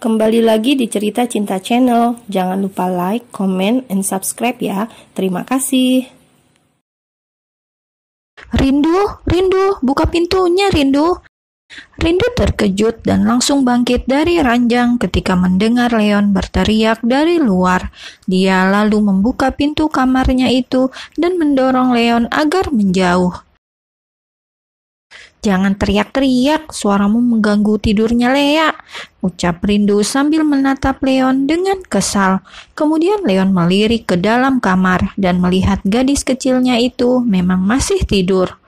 kembali lagi di Cerita Cinta Channel. Jangan lupa like, comment, and subscribe ya. Terima kasih. Rindu, buka pintunya, Rindu. Rindu terkejut dan langsung bangkit dari ranjang ketika mendengar Leon berteriak dari luar. Dia lalu membuka pintu kamarnya itu dan mendorong Leon agar menjauh. "Jangan teriak-teriak, suaramu mengganggu tidurnya Lea," ucap Rindu sambil menatap Leon dengan kesal. Kemudian Leon melirik ke dalam kamar dan melihat gadis kecilnya itu memang masih tidur.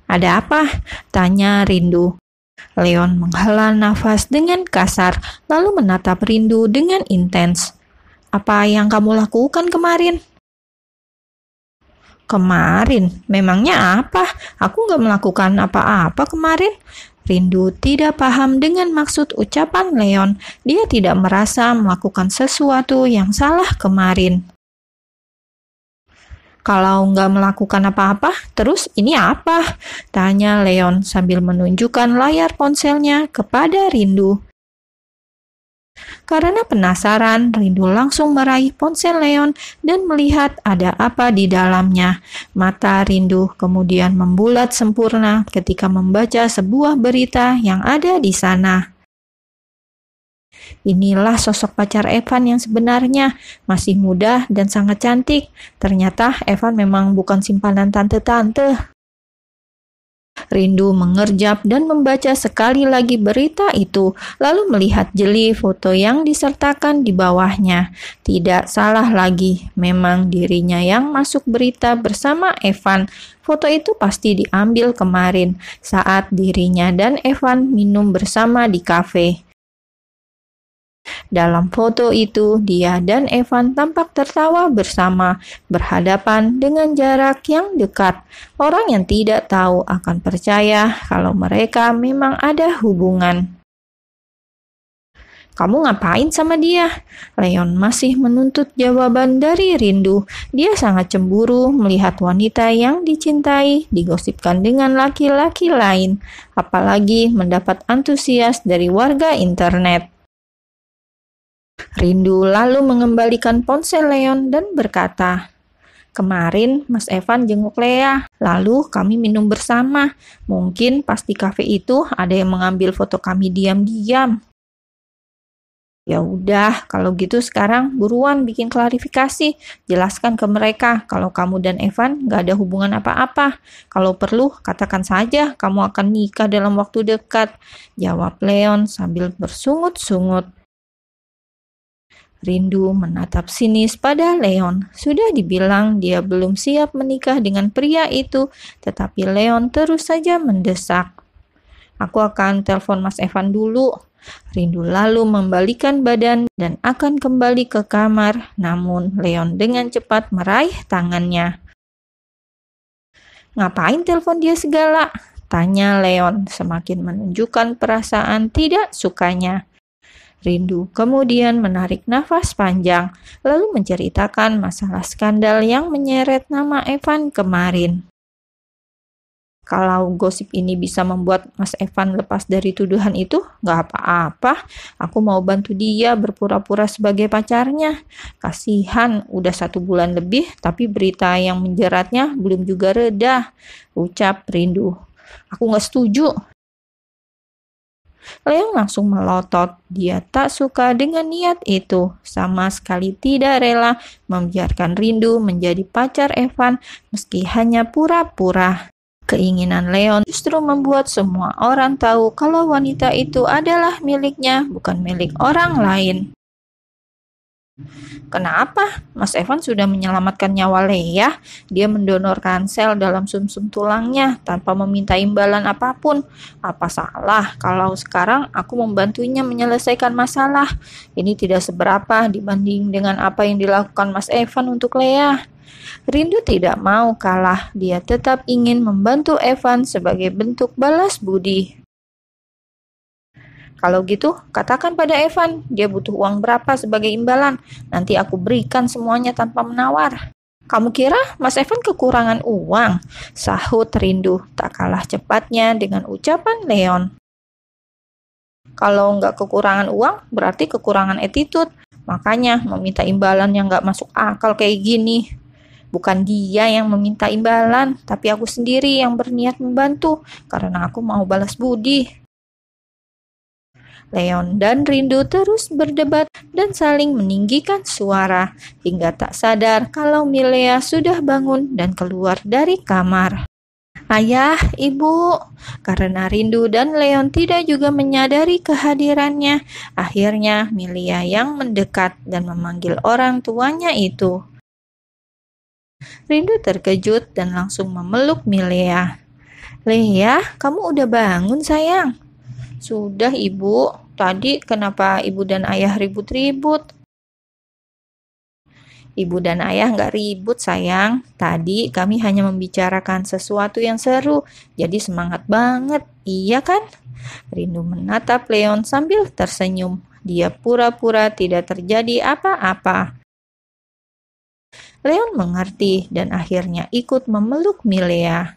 "Ada apa?" tanya Rindu. Leon menghela nafas dengan kasar, lalu menatap Rindu dengan intens. "Apa yang kamu lakukan kemarin?" "Kemarin? Memangnya apa? Aku nggak melakukan apa-apa kemarin." Rindu tidak paham dengan maksud ucapan Leon. Dia tidak merasa melakukan sesuatu yang salah kemarin. "Kalau nggak melakukan apa-apa, terus ini apa?" tanya Leon sambil menunjukkan layar ponselnya kepada Rindu. Karena penasaran, Rindu langsung meraih ponsel Leon dan melihat ada apa di dalamnya. Mata Rindu kemudian membulat sempurna ketika membaca sebuah berita yang ada di sana. Inilah sosok pacar Evan yang sebenarnya, masih muda dan sangat cantik. Ternyata Evan memang bukan simpanan tante-tante. Rindu mengerjap dan membaca sekali lagi berita itu, lalu melihat jeli foto yang disertakan di bawahnya. Tidak salah lagi, memang dirinya yang masuk berita bersama Evan. Foto itu pasti diambil kemarin saat dirinya dan Evan minum bersama di kafe. Dalam foto itu, dia dan Evan tampak tertawa bersama, berhadapan dengan jarak yang dekat. Orang yang tidak tahu akan percaya kalau mereka memang ada hubungan. "Kamu ngapain sama dia?" Leon masih menuntut jawaban dari Rindu. Dia sangat cemburu melihat wanita yang dicintai digosipkan dengan laki-laki lain, apalagi mendapat antusias dari warga internet. Rindu lalu mengembalikan ponsel Leon dan berkata, "Kemarin Mas Evan jenguk Lea, lalu kami minum bersama. Mungkin pas di kafe itu ada yang mengambil foto kami diam-diam." "Ya udah, kalau gitu sekarang buruan bikin klarifikasi. Jelaskan ke mereka kalau kamu dan Evan gak ada hubungan apa-apa. Kalau perlu, katakan saja kamu akan nikah dalam waktu dekat," jawab Leon sambil bersungut-sungut. Rindu menatap sinis pada Leon. Sudah dibilang dia belum siap menikah dengan pria itu, tetapi Leon terus saja mendesak. "Aku akan telepon Mas Evan dulu." Rindu lalu membalikan badan dan akan kembali ke kamar, namun Leon dengan cepat meraih tangannya. "Ngapain telepon dia segala?" tanya Leon, semakin menunjukkan perasaan tidak sukanya. Rindu kemudian menarik nafas panjang, lalu menceritakan masalah skandal yang menyeret nama Evan kemarin. "Kalau gosip ini bisa membuat Mas Evan lepas dari tuduhan itu, gak apa-apa. Aku mau bantu dia berpura-pura sebagai pacarnya. Kasihan, udah 1 bulan lebih, tapi berita yang menjeratnya belum juga reda," ucap Rindu. "Aku gak setuju." Leon langsung melotot. Dia tak suka dengan niat itu, sama sekali tidak rela membiarkan Rindu menjadi pacar Evan meski hanya pura-pura. Keinginan Leon justru membuat semua orang tahu kalau wanita itu adalah miliknya, bukan milik orang lain. "Kenapa? Mas Evan sudah menyelamatkan nyawa Lea. Dia mendonorkan sel dalam sumsum tulangnya tanpa meminta imbalan apapun. Apa salah kalau sekarang aku membantunya menyelesaikan masalah? Ini tidak seberapa dibanding dengan apa yang dilakukan Mas Evan untuk Lea." Rindu tidak mau kalah. Dia tetap ingin membantu Evan sebagai bentuk balas budi. "Kalau gitu, katakan pada Evan, dia butuh uang berapa sebagai imbalan. Nanti aku berikan semuanya tanpa menawar." "Kamu kira Mas Evan kekurangan uang?" sahut Rindu, tak kalah cepatnya dengan ucapan Leon. Kalau nggak kekurangan uang, berarti kekurangan attitude. Makanya meminta imbalan yang nggak masuk akal kayak gini. Bukan dia yang meminta imbalan, tapi aku sendiri yang berniat membantu karena aku mau balas budi. Leon dan Rindu terus berdebat dan saling meninggikan suara hingga tak sadar kalau Milea sudah bangun dan keluar dari kamar. Ayah, ibu, karena Rindu dan Leon tidak juga menyadari kehadirannya, akhirnya Milea yang mendekat dan memanggil orang tuanya itu. Rindu terkejut dan langsung memeluk Milea. Lea, kamu udah bangun sayang? Sudah ibu, tadi kenapa ibu dan ayah ribut-ribut? Ibu dan ayah nggak ribut sayang, tadi kami hanya membicarakan sesuatu yang seru, jadi semangat banget, iya kan? Rindu menatap Leon sambil tersenyum, dia pura-pura tidak terjadi apa-apa. Leon mengerti dan akhirnya ikut memeluk Milea.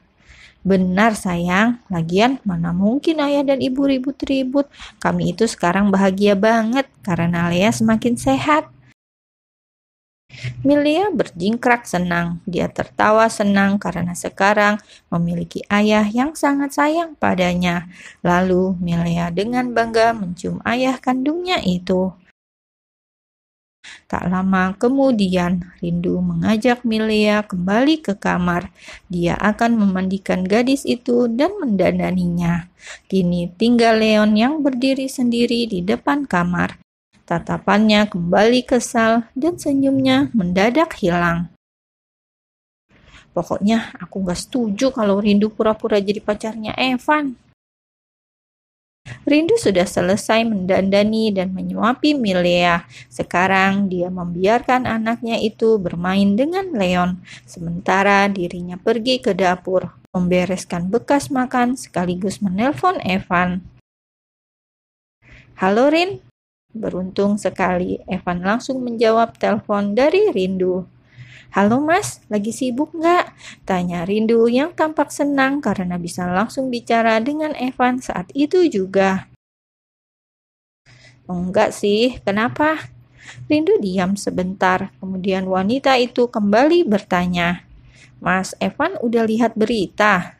Benar sayang, lagian mana mungkin ayah dan ibu ribut-ribut. Kami itu sekarang bahagia banget karena Lea semakin sehat. Milea berjingkrak senang. Dia tertawa senang karena sekarang memiliki ayah yang sangat sayang padanya. Lalu Milea dengan bangga mencium ayah kandungnya itu. Tak lama kemudian, Rindu mengajak Milea kembali ke kamar. Dia akan memandikan gadis itu dan mendandaninya. Kini tinggal Leon yang berdiri sendiri di depan kamar. Tatapannya kembali kesal dan senyumnya mendadak hilang. Pokoknya aku gak setuju kalau Rindu pura-pura jadi pacarnya Evan. Rindu sudah selesai mendandani dan menyuapi Milea. Sekarang dia membiarkan anaknya itu bermain dengan Leon, sementara dirinya pergi ke dapur, membereskan bekas makan sekaligus menelpon Evan. Halo Rin, beruntung sekali Evan langsung menjawab telepon dari Rindu. Halo mas, lagi sibuk nggak? Tanya Rindu yang tampak senang karena bisa langsung bicara dengan Evan saat itu juga. Enggak sih, kenapa? Rindu diam sebentar, kemudian wanita itu kembali bertanya. Mas Evan udah lihat berita?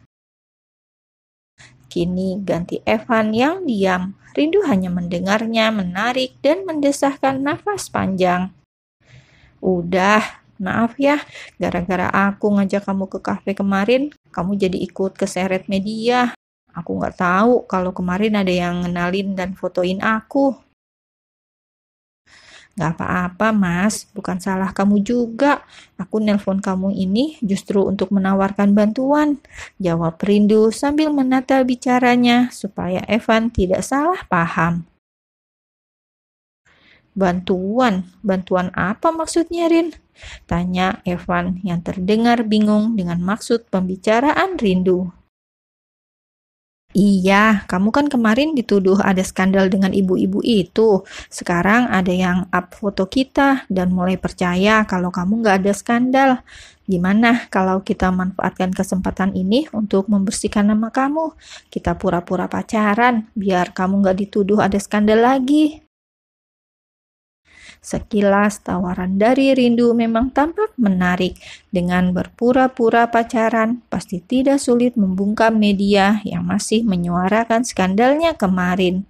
Kini ganti Evan yang diam. Rindu hanya mendengarnya menarik dan mendesahkan nafas panjang. Udah. Maaf ya, gara-gara aku ngajak kamu ke kafe kemarin, kamu jadi ikut keseret media. Aku nggak tahu kalau kemarin ada yang ngenalin dan fotoin aku. Nggak apa-apa mas, bukan salah kamu juga. Aku nelpon kamu ini justru untuk menawarkan bantuan. Jawab Rindu sambil menata bicaranya supaya Evan tidak salah paham. Bantuan apa maksudnya Rin? Tanya Evan yang terdengar bingung dengan maksud pembicaraan Rindu. Iya, kamu kan kemarin dituduh ada skandal dengan ibu-ibu itu. Sekarang ada yang up foto kita dan mulai percaya kalau kamu nggak ada skandal. Gimana kalau kita manfaatkan kesempatan ini untuk membersihkan nama kamu? Kita pura-pura pacaran biar kamu nggak dituduh ada skandal lagi. Sekilas tawaran dari Rindu memang tampak menarik. Dengan berpura-pura pacaran, pasti tidak sulit membungkam media yang masih menyuarakan skandalnya kemarin.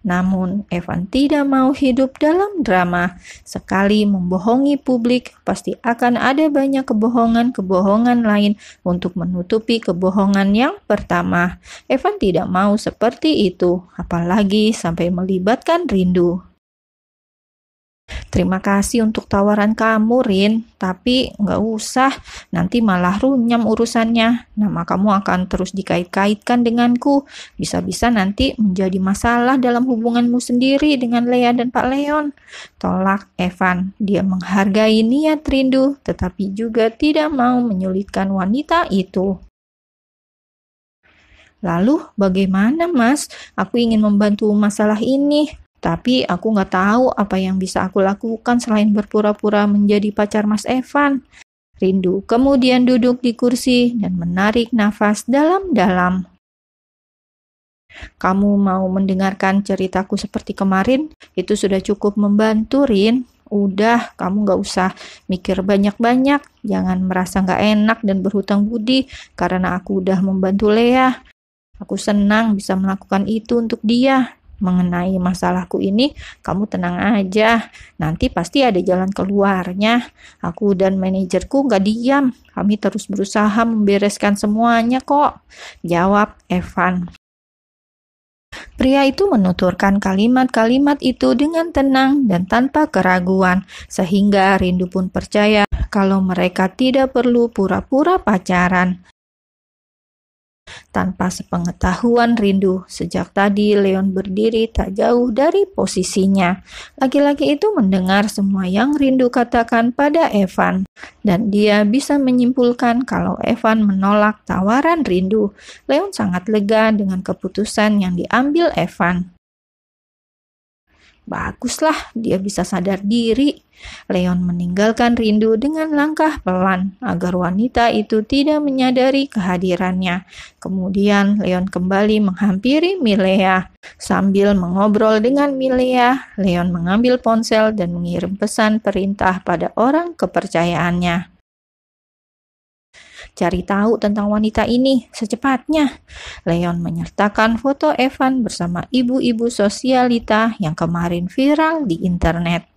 Namun, Evan tidak mau hidup dalam drama. Sekali membohongi publik, pasti akan ada banyak kebohongan-kebohongan lain untuk menutupi kebohongan yang pertama. Evan tidak mau seperti itu, apalagi sampai melibatkan Rindu. Terima kasih untuk tawaran kamu, Rin. Tapi nggak usah, nanti malah runyam urusannya. Nama kamu akan terus dikait-kaitkan denganku. Bisa-bisa nanti menjadi masalah dalam hubunganmu sendiri dengan Lea dan Pak Leon. Tolak Evan. Dia menghargai niat Rindu, tetapi juga tidak mau menyulitkan wanita itu. Lalu bagaimana mas? Aku ingin membantu masalah ini. Tapi aku nggak tahu apa yang bisa aku lakukan selain berpura-pura menjadi pacar Mas Evan. Rindu kemudian duduk di kursi dan menarik nafas dalam-dalam. Kamu mau mendengarkan ceritaku seperti kemarin? Itu sudah cukup membantu, Rin. Udah, kamu gak usah mikir banyak-banyak. Jangan merasa gak enak dan berhutang budi karena aku udah membantu Lea. Aku senang bisa melakukan itu untuk dia. Mengenai masalahku ini, kamu tenang aja. Nanti pasti ada jalan keluarnya. Aku dan manajerku gak diam. Kami terus berusaha membereskan semuanya kok. Jawab Evan. Pria itu menuturkan kalimat-kalimat itu dengan tenang dan tanpa keraguan, sehingga Rindu pun percaya kalau mereka tidak perlu pura-pura pacaran. Tanpa sepengetahuan Rindu, sejak tadi Leon berdiri tak jauh dari posisinya. Laki-laki itu mendengar semua yang Rindu katakan pada Evan, dan dia bisa menyimpulkan kalau Evan menolak tawaran Rindu. Leon sangat lega dengan keputusan yang diambil Evan. Baguslah, dia bisa sadar diri. Leon meninggalkan Rindu dengan langkah pelan agar wanita itu tidak menyadari kehadirannya. Kemudian Leon kembali menghampiri Milea. Sambil mengobrol dengan Milea, Leon mengambil ponsel dan mengirim pesan perintah pada orang kepercayaannya. Cari tahu tentang wanita ini secepatnya. Leon menyertakan foto Evan bersama ibu-ibu sosialita yang kemarin viral di internet.